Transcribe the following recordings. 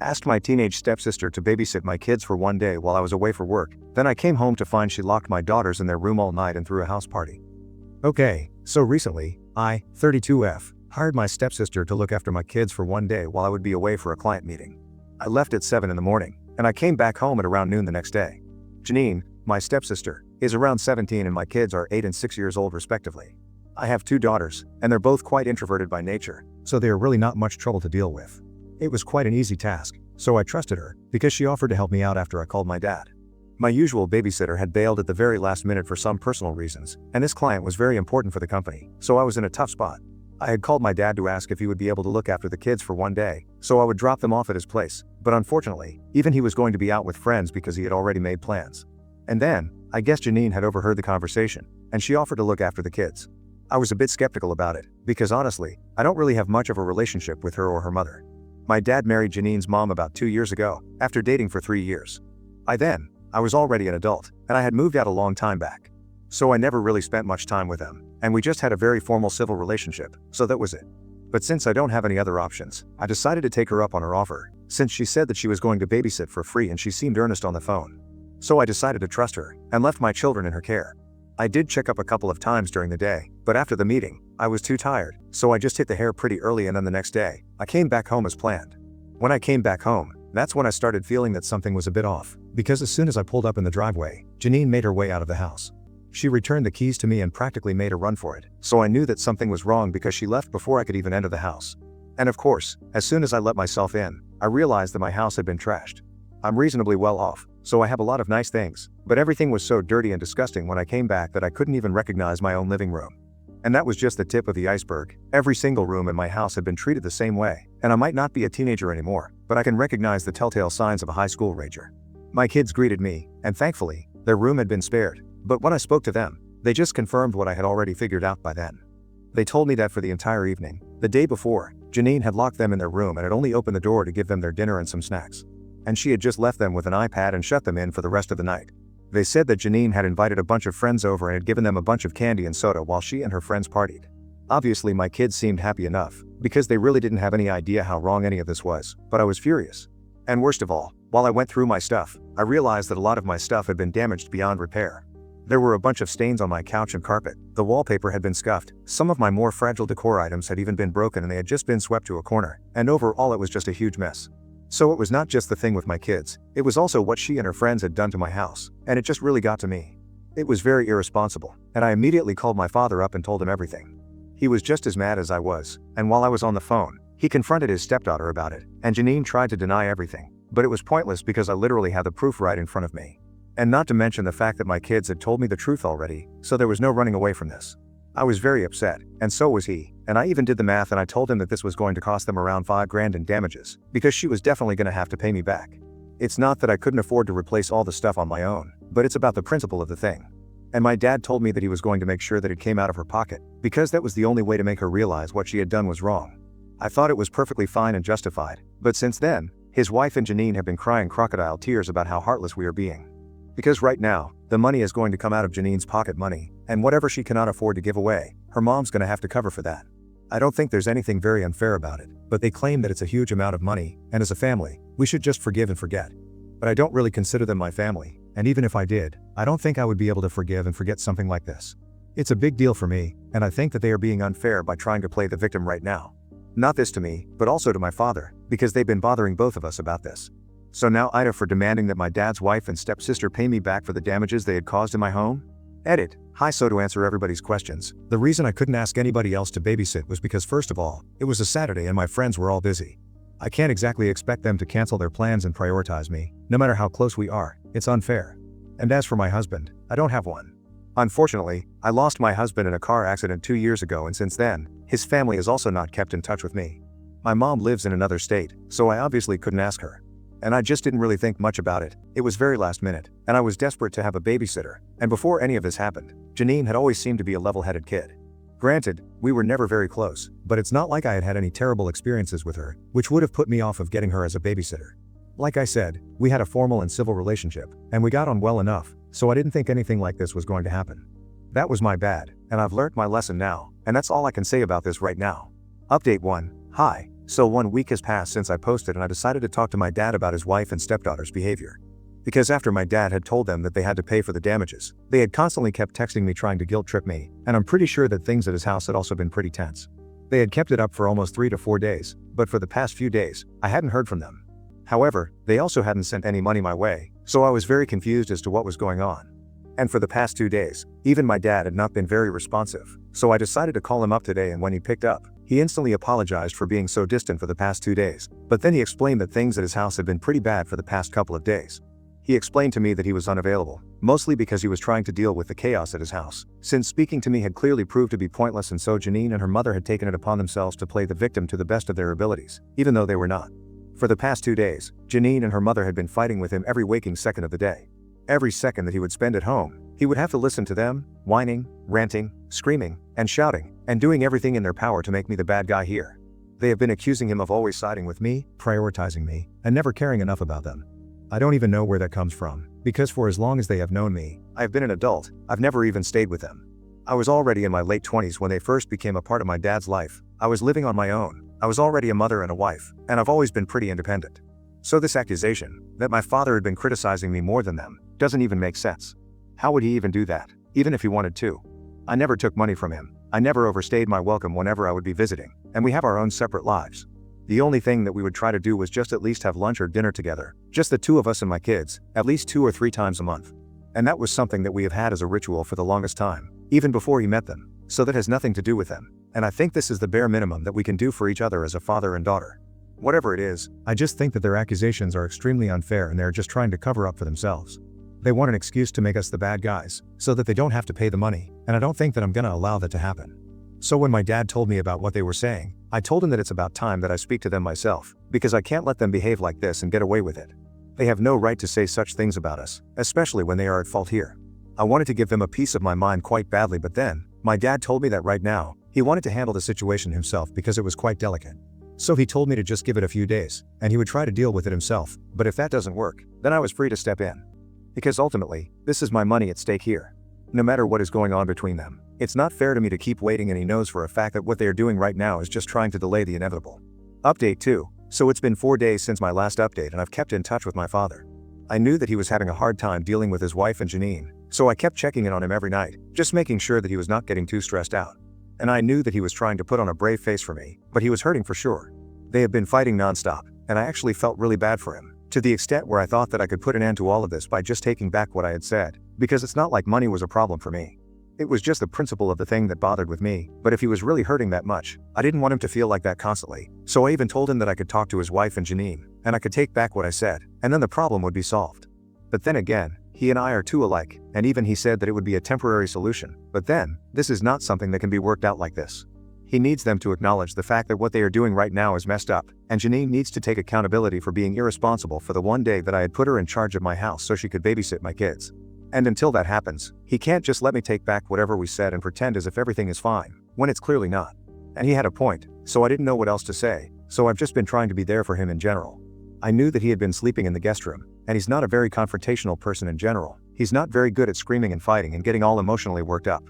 Asked my teenage stepsister to babysit my kids for one day while I was away for work, then I came home to find she locked my daughters in their room all night and threw a house party. Okay, so recently, I, 32F, hired my stepsister to look after my kids for one day while I would be away for a client meeting. I left at 7 in the morning, and I came back home at around noon the next day. Janine, my stepsister, is around 17 and my kids are 8 and 6 years old respectively. I have 2 daughters, and they're both quite introverted by nature, so they are really not much trouble to deal with. It was quite an easy task, so I trusted her, because she offered to help me out after I called my dad. My usual babysitter had bailed at the very last minute for some personal reasons, and this client was very important for the company, so I was in a tough spot. I had called my dad to ask if he would be able to look after the kids for one day, so I would drop them off at his place, but unfortunately, even he was going to be out with friends because he had already made plans. And then, I guess Janine had overheard the conversation, and she offered to look after the kids. I was a bit skeptical about it, because honestly, I don't really have much of a relationship with her or her mother. My dad married Janine's mom about 2 years ago, after dating for 3 years. I was already an adult, and I had moved out a long time back. So I never really spent much time with them, and we just had a very formal civil relationship, so that was it. But since I don't have any other options, I decided to take her up on her offer, since she said that she was going to babysit for free and she seemed earnest on the phone. So I decided to trust her, and left my children in her care. I did check up a couple of times during the day, but after the meeting, I was too tired, so I just hit the hair pretty early and then the next day, I came back home as planned. When I came back home, that's when I started feeling that something was a bit off, because as soon as I pulled up in the driveway, Janine made her way out of the house. She returned the keys to me and practically made a run for it, so I knew that something was wrong because she left before I could even enter the house. And of course, as soon as I let myself in, I realized that my house had been trashed. I'm reasonably well off, so I have a lot of nice things, but everything was so dirty and disgusting when I came back that I couldn't even recognize my own living room. And that was just the tip of the iceberg. Every single room in my house had been treated the same way, and I might not be a teenager anymore, but I can recognize the telltale signs of a high school rager. My kids greeted me, and thankfully, their room had been spared, but when I spoke to them, they just confirmed what I had already figured out by then. They told me that for the entire evening, the day before, Janine had locked them in their room and had only opened the door to give them their dinner and some snacks. And she had just left them with an iPad and shut them in for the rest of the night. They said that Janine had invited a bunch of friends over and had given them a bunch of candy and soda while she and her friends partied. Obviously my kids seemed happy enough, because they really didn't have any idea how wrong any of this was, but I was furious. And worst of all, while I went through my stuff, I realized that a lot of my stuff had been damaged beyond repair. There were a bunch of stains on my couch and carpet, the wallpaper had been scuffed, some of my more fragile decor items had even been broken and they had just been swept to a corner, and overall it was just a huge mess. So it was not just the thing with my kids, it was also what she and her friends had done to my house, and it just really got to me. It was very irresponsible, and I immediately called my father up and told him everything. He was just as mad as I was, and while I was on the phone, he confronted his stepdaughter about it, and Janine tried to deny everything, but it was pointless because I literally had the proof right in front of me. And not to mention the fact that my kids had told me the truth already, so there was no running away from this. I was very upset, and so was he, and I even did the math and I told him that this was going to cost them around $5,000 in damages, because she was definitely going to have to pay me back. It's not that I couldn't afford to replace all the stuff on my own, but it's about the principle of the thing. And my dad told me that he was going to make sure that it came out of her pocket, because that was the only way to make her realize what she had done was wrong. I thought it was perfectly fine and justified, but since then, his wife and Janine have been crying crocodile tears about how heartless we are being. Because right now, the money is going to come out of Janine's pocket money, and whatever she cannot afford to give away, her mom's going to have to cover for that. I don't think there's anything very unfair about it, but they claim that it's a huge amount of money, and as a family, we should just forgive and forget. But I don't really consider them my family, and even if I did, I don't think I would be able to forgive and forget something like this. It's a big deal for me, and I think that they are being unfair by trying to play the victim right now. Not this to me, but also to my father, because they've been bothering both of us about this. So now Ida for demanding that my dad's wife and stepsister pay me back for the damages they had caused in my home? Edit. Hi, so to answer everybody's questions, the reason I couldn't ask anybody else to babysit was because first of all, it was a Saturday and my friends were all busy. I can't exactly expect them to cancel their plans and prioritize me, no matter how close we are, it's unfair. And as for my husband, I don't have one. Unfortunately, I lost my husband in a car accident 2 years ago and since then, his family has also not kept in touch with me. My mom lives in another state, so I obviously couldn't ask her. And I just didn't really think much about it, it was very last minute, and I was desperate to have a babysitter, and before any of this happened, Janine had always seemed to be a level-headed kid. Granted, we were never very close, but it's not like I had had any terrible experiences with her, which would have put me off of getting her as a babysitter. Like I said, we had a formal and civil relationship, and we got on well enough, so I didn't think anything like this was going to happen. That was my bad, and I've learnt my lesson now, and that's all I can say about this right now. Update 1. Hi. So 1 week has passed since I posted, and I decided to talk to my dad about his wife and stepdaughter's behavior. Because after my dad had told them that they had to pay for the damages, they had constantly kept texting me trying to guilt trip me, and I'm pretty sure that things at his house had also been pretty tense. They had kept it up for almost 3 to 4 days, but for the past few days, I hadn't heard from them. However, they also hadn't sent any money my way, so I was very confused as to what was going on. And for the past 2 days, even my dad had not been very responsive, so I decided to call him up today, and when he picked up, he instantly apologized for being so distant for the past 2 days, but then he explained that things at his house had been pretty bad for the past couple of days. He explained to me that he was unavailable, mostly because he was trying to deal with the chaos at his house, since speaking to me had clearly proved to be pointless, and so Janine and her mother had taken it upon themselves to play the victim to the best of their abilities, even though they were not. For the past 2 days, Janine and her mother had been fighting with him every waking second of the day. Every second that he would spend at home, he would have to listen to them, whining, ranting, screaming, and shouting, and doing everything in their power to make me the bad guy here. They have been accusing him of always siding with me, prioritizing me, and never caring enough about them. I don't even know where that comes from, because for as long as they have known me, I have been an adult. I've never even stayed with them. I was already in my late 20s when they first became a part of my dad's life. I was living on my own. I was already a mother and a wife, and I've always been pretty independent. So this accusation, that my father had been criticizing me more than them, doesn't even make sense. How would he even do that, even if he wanted to? I never took money from him. I never overstayed my welcome whenever I would be visiting, and we have our own separate lives. The only thing that we would try to do was just at least have lunch or dinner together, just the two of us and my kids, at least 2 or 3 times a month. And that was something that we have had as a ritual for the longest time, even before he met them, so that has nothing to do with them. And I think this is the bare minimum that we can do for each other as a father and daughter. Whatever it is, I just think that their accusations are extremely unfair, and they're just trying to cover up for themselves. They want an excuse to make us the bad guys, so that they don't have to pay the money, and I don't think that I'm gonna allow that to happen. So when my dad told me about what they were saying, I told him that it's about time that I speak to them myself, because I can't let them behave like this and get away with it. They have no right to say such things about us, especially when they are at fault here. I wanted to give them a piece of my mind quite badly, but then, my dad told me that right now, he wanted to handle the situation himself because it was quite delicate. So he told me to just give it a few days, and he would try to deal with it himself, but if that doesn't work, then I was free to step in. Because ultimately, this is my money at stake here. No matter what is going on between them, it's not fair to me to keep waiting, and he knows for a fact that what they are doing right now is just trying to delay the inevitable. Update 2. So it's been 4 days since my last update, and I've kept in touch with my father. I knew that he was having a hard time dealing with his wife and Janine, so I kept checking in on him every night, just making sure that he was not getting too stressed out. And I knew that he was trying to put on a brave face for me, but he was hurting for sure. They have been fighting nonstop, and I actually felt really bad for him, to the extent where I thought that I could put an end to all of this by just taking back what I had said, because it's not like money was a problem for me. It was just the principle of the thing that bothered with me, but if he was really hurting that much, I didn't want him to feel like that constantly, so I even told him that I could talk to his wife and Janine, and I could take back what I said, and then the problem would be solved. But then again, he and I are too alike, and even he said that it would be a temporary solution, but then, this is not something that can be worked out like this. He needs them to acknowledge the fact that what they are doing right now is messed up, and Janine needs to take accountability for being irresponsible for the one day that I had put her in charge of my house so she could babysit my kids. And until that happens, he can't just let me take back whatever we said and pretend as if everything is fine, when it's clearly not. And he had a point, so I didn't know what else to say, so I've just been trying to be there for him in general. I knew that he had been sleeping in the guest room, and he's not a very confrontational person in general. He's not very good at screaming and fighting and getting all emotionally worked up.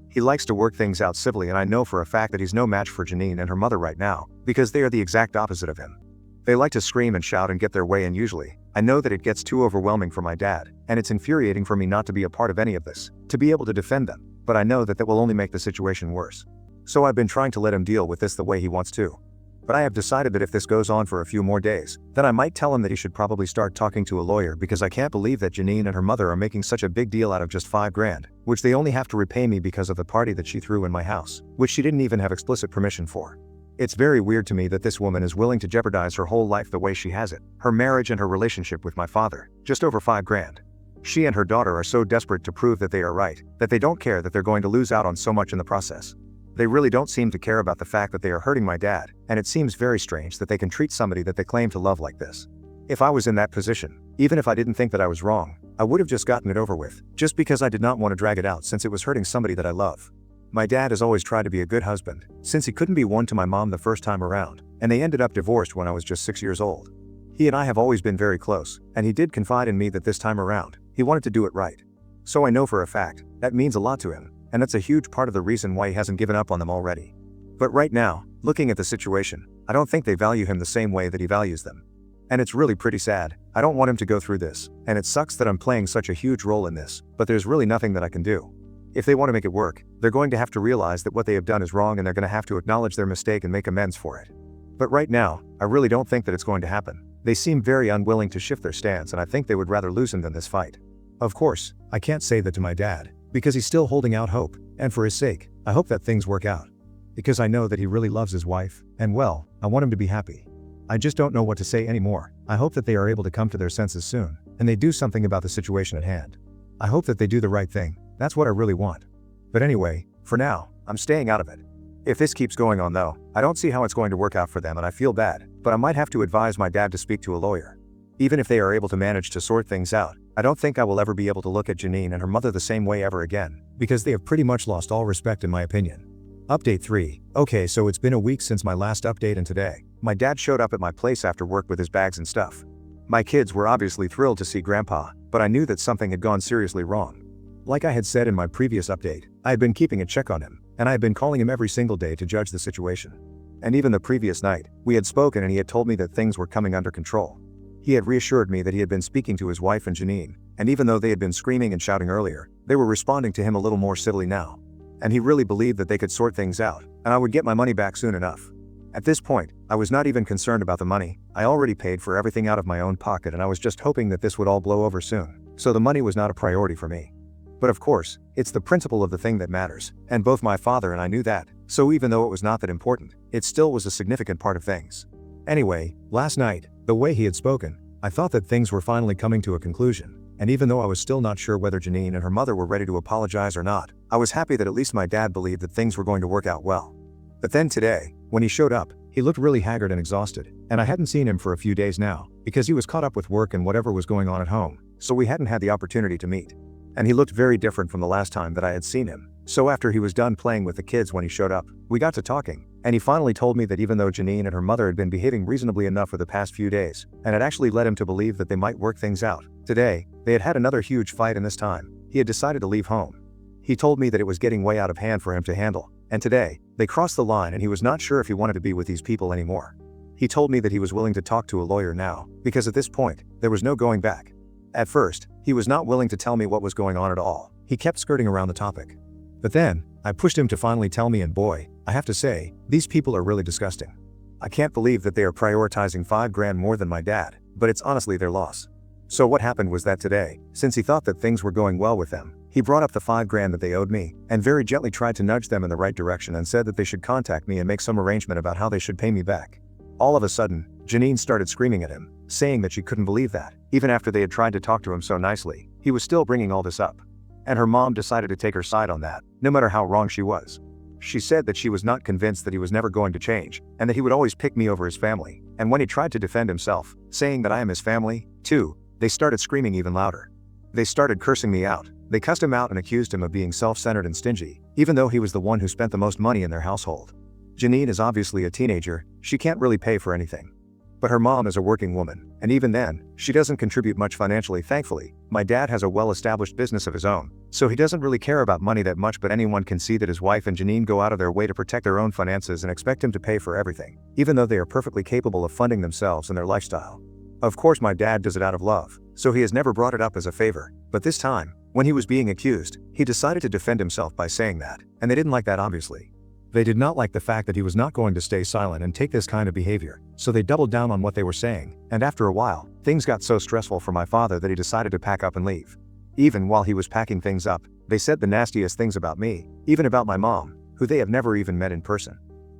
He likes to work things out civilly, and I know for a fact that he's no match for Janine and her mother right now, because they are the exact opposite of him. They like to scream and shout and get their way, and usually, I know that it gets too overwhelming for my dad, and it's infuriating for me not to be a part of any of this, to be able to defend them, but I know that that will only make the situation worse. So I've been trying to let him deal with this the way he wants to. But I have decided that if this goes on for a few more days, then I might tell him that he should probably start talking to a lawyer, because I can't believe that Janine and her mother are making such a big deal out of just $5,000, which they only have to repay me because of the party that she threw in my house, which she didn't even have explicit permission for. It's very weird to me that this woman is willing to jeopardize her whole life the way she has it, her marriage and her relationship with my father, just over $5,000. She and her daughter are so desperate to prove that they are right, that they don't care that they're going to lose out on so much in the process. They really don't seem to care about the fact that they are hurting my dad, and it seems very strange that they can treat somebody that they claim to love like this. If I was in that position, even if I didn't think that I was wrong, I would have just gotten it over with, just because I did not want to drag it out since it was hurting somebody that I love. My dad has always tried to be a good husband, since he couldn't be one to my mom the first time around, and they ended up divorced when I was just 6 years old. He and I have always been very close, and he did confide in me that this time around, he wanted to do it right. So I know for a fact, that means a lot to him, and that's a huge part of the reason why he hasn't given up on them already. But right now, looking at the situation, I don't think they value him the same way that he values them. And it's really pretty sad. I don't want him to go through this, and it sucks that I'm playing such a huge role in this, but there's really nothing that I can do. If they want to make it work, they're going to have to realize that what they have done is wrong and they're going to have to acknowledge their mistake and make amends for it. But right now, I really don't think that it's going to happen. They seem very unwilling to shift their stance, and I think they would rather lose him than this fight. Of course, I can't say that to my dad, because he's still holding out hope, and for his sake, I hope that things work out. Because I know that he really loves his wife, and well, I want him to be happy. I just don't know what to say anymore. I hope that they are able to come to their senses soon, and they do something about the situation at hand. I hope that they do the right thing. That's what I really want. But anyway, for now, I'm staying out of it. If this keeps going on though, I don't see how it's going to work out for them and I feel bad, but I might have to advise my dad to speak to a lawyer. Even if they are able to manage to sort things out, I don't think I will ever be able to look at Janine and her mother the same way ever again, because they have pretty much lost all respect in my opinion. Update 3. Okay, so it's been a week since my last update, and today, my dad showed up at my place after work with his bags and stuff. My kids were obviously thrilled to see Grandpa, but I knew that something had gone seriously wrong. Like I had said in my previous update, I had been keeping a check on him, and I had been calling him every single day to judge the situation. And even the previous night, we had spoken and he had told me that things were coming under control. He had reassured me that he had been speaking to his wife and Janine, and even though they had been screaming and shouting earlier, they were responding to him a little more civilly now. And he really believed that they could sort things out, and I would get my money back soon enough. At this point, I was not even concerned about the money. I already paid for everything out of my own pocket, and I was just hoping that this would all blow over soon, so the money was not a priority for me. But of course, it's the principle of the thing that matters, and both my father and I knew that, so even though it was not that important, it still was a significant part of things. Anyway, last night, the way he had spoken, I thought that things were finally coming to a conclusion, and even though I was still not sure whether Janine and her mother were ready to apologize or not, I was happy that at least my dad believed that things were going to work out well. But then today, when he showed up, he looked really haggard and exhausted, and I hadn't seen him for a few days now, because he was caught up with work and whatever was going on at home, so we hadn't had the opportunity to meet. And he looked very different from the last time that I had seen him. So after he was done playing with the kids when he showed up, we got to talking, and he finally told me that even though Janine and her mother had been behaving reasonably enough for the past few days, and had actually led him to believe that they might work things out, today, they had had another huge fight, and this time, he had decided to leave home. He told me that it was getting way out of hand for him to handle, and today, they crossed the line and he was not sure if he wanted to be with these people anymore. He told me that he was willing to talk to a lawyer now, because at this point, there was no going back. At first, he was not willing to tell me what was going on at all. He kept skirting around the topic. But then, I pushed him to finally tell me, and boy, I have to say, these people are really disgusting. I can't believe that they are prioritizing $5,000 more than my dad, but it's honestly their loss. So what happened was that today, since he thought that things were going well with them, he brought up the $5,000 that they owed me, and very gently tried to nudge them in the right direction and said that they should contact me and make some arrangement about how they should pay me back. All of a sudden, Janine started screaming at him, saying that she couldn't believe that, even after they had tried to talk to him so nicely, he was still bringing all this up. And her mom decided to take her side on that, no matter how wrong she was. She said that she was not convinced that he was never going to change, and that he would always pick me over his family, and when he tried to defend himself, saying that I am his family, too, they started screaming even louder. They started cursing me out. They cussed him out and accused him of being self-centered and stingy, even though he was the one who spent the most money in their household. Janine is obviously a teenager, she can't really pay for anything. But her mom is a working woman, and even then, she doesn't contribute much financially. Thankfully, my dad has a well-established business of his own, so he doesn't really care about money that much, but anyone can see that his wife and Janine go out of their way to protect their own finances and expect him to pay for everything, even though they are perfectly capable of funding themselves and their lifestyle. Of course my dad does it out of love, so he has never brought it up as a favor, but this time, when he was being accused, he decided to defend himself by saying that, and they didn't like that obviously. They did not like the fact that he was not going to stay silent and take this kind of behavior, so they doubled down on what they were saying, and after a while, things got so stressful for my father that he decided to pack up and leave. Even while he was packing things up, they said the nastiest things about me, even about my mom, who they have never even met in person.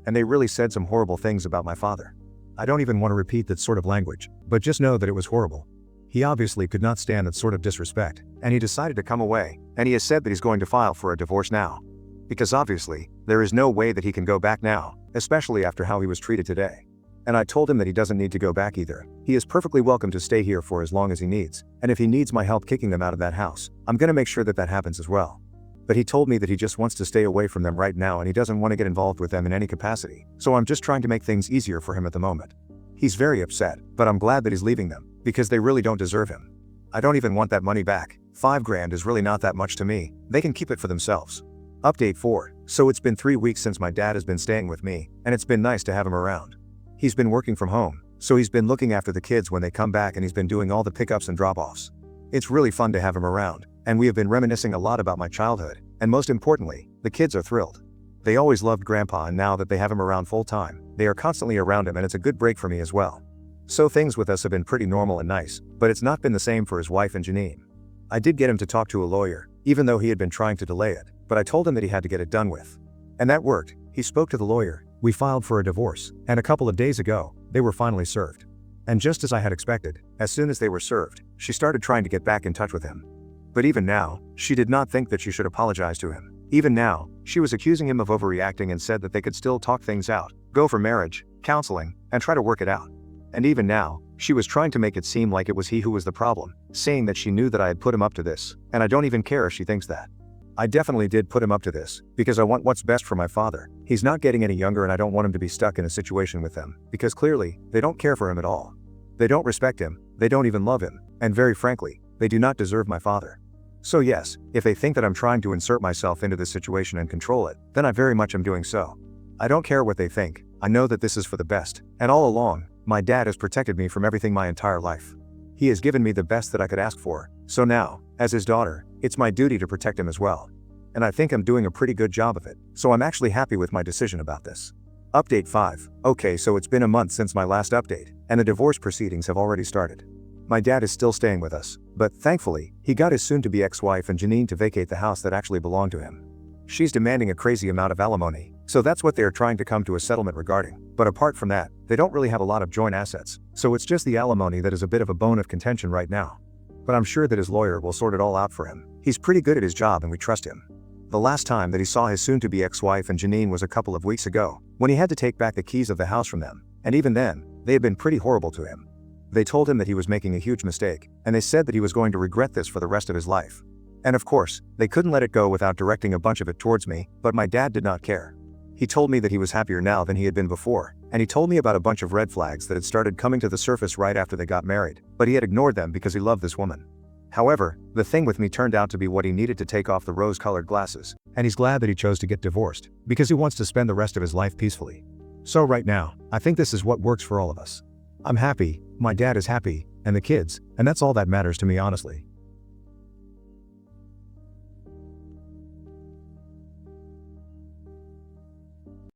And they really said some horrible things about my father. I don't even want to repeat that sort of language, but just know that it was horrible. He obviously could not stand that sort of disrespect, and he decided to come away, and he has said that he's going to file for a divorce now. Because obviously, there is no way that he can go back now, especially after how he was treated today. And I told him that he doesn't need to go back either. He is perfectly welcome to stay here for as long as he needs, and if he needs my help kicking them out of that house, I'm gonna make sure that that happens as well. But he told me that he just wants to stay away from them right now and he doesn't want to get involved with them in any capacity, so I'm just trying to make things easier for him at the moment. He's very upset, but I'm glad that he's leaving them, because they really don't deserve him. I don't even want that money back. $5,000 is really not that much to me, they can keep it for themselves. Update 4. So it's been 3 weeks since my dad has been staying with me, and it's been nice to have him around. He's been working from home, so he's been looking after the kids when they come back and he's been doing all the pickups and drop-offs. It's really fun to have him around, and we have been reminiscing a lot about my childhood, and most importantly, the kids are thrilled. They always loved Grandpa, and now that they have him around full time, they are constantly around him, and it's a good break for me as well. So things with us have been pretty normal and nice, but it's not been the same for his wife and Janine. I did get him to talk to a lawyer, even though he had been trying to delay it, but I told him that he had to get it done with. And that worked. He spoke to the lawyer, we filed for a divorce, and a couple of days ago, they were finally served. And just as I had expected, as soon as they were served, she started trying to get back in touch with him. But even now, she did not think that she should apologize to him. Even now, she was accusing him of overreacting and said that they could still talk things out, go for marriage, counseling, and try to work it out. And even now, she was trying to make it seem like it was he who was the problem, saying that she knew that I had put him up to this, and I don't even care if she thinks that. I definitely did put him up to this, because I want what's best for my father. He's not getting any younger and I don't want him to be stuck in a situation with them, because clearly, they don't care for him at all. They don't respect him, they don't even love him, and very frankly, they do not deserve my father. So yes, if they think that I'm trying to insert myself into this situation and control it, then I very much am doing so. I don't care what they think, I know that this is for the best, and all along, my dad has protected me from everything my entire life. He has given me the best that I could ask for, so now, as his daughter, it's my duty to protect him as well. And I think I'm doing a pretty good job of it, so I'm actually happy with my decision about this. Update 5. Okay, so it's been a month since my last update, and the divorce proceedings have already started. My dad is still staying with us, but thankfully, he got his soon-to-be ex-wife and Janine to vacate the house that actually belonged to him. She's demanding a crazy amount of alimony, so that's what they are trying to come to a settlement regarding. But apart from that, they don't really have a lot of joint assets, so it's just the alimony that is a bit of a bone of contention right now. But I'm sure that his lawyer will sort it all out for him. He's pretty good at his job and we trust him. The last time that he saw his soon-to-be ex-wife and Janine was a couple of weeks ago, when he had to take back the keys of the house from them, and even then, they had been pretty horrible to him. They told him that he was making a huge mistake, and they said that he was going to regret this for the rest of his life. And of course, they couldn't let it go without directing a bunch of it towards me, but my dad did not care. He told me that he was happier now than he had been before, and he told me about a bunch of red flags that had started coming to the surface right after they got married, but he had ignored them because he loved this woman. However, the thing with me turned out to be what he needed to take off the rose-colored glasses, and he's glad that he chose to get divorced, because he wants to spend the rest of his life peacefully. So right now, I think this is what works for all of us. I'm happy, my dad is happy, and the kids, and that's all that matters to me honestly.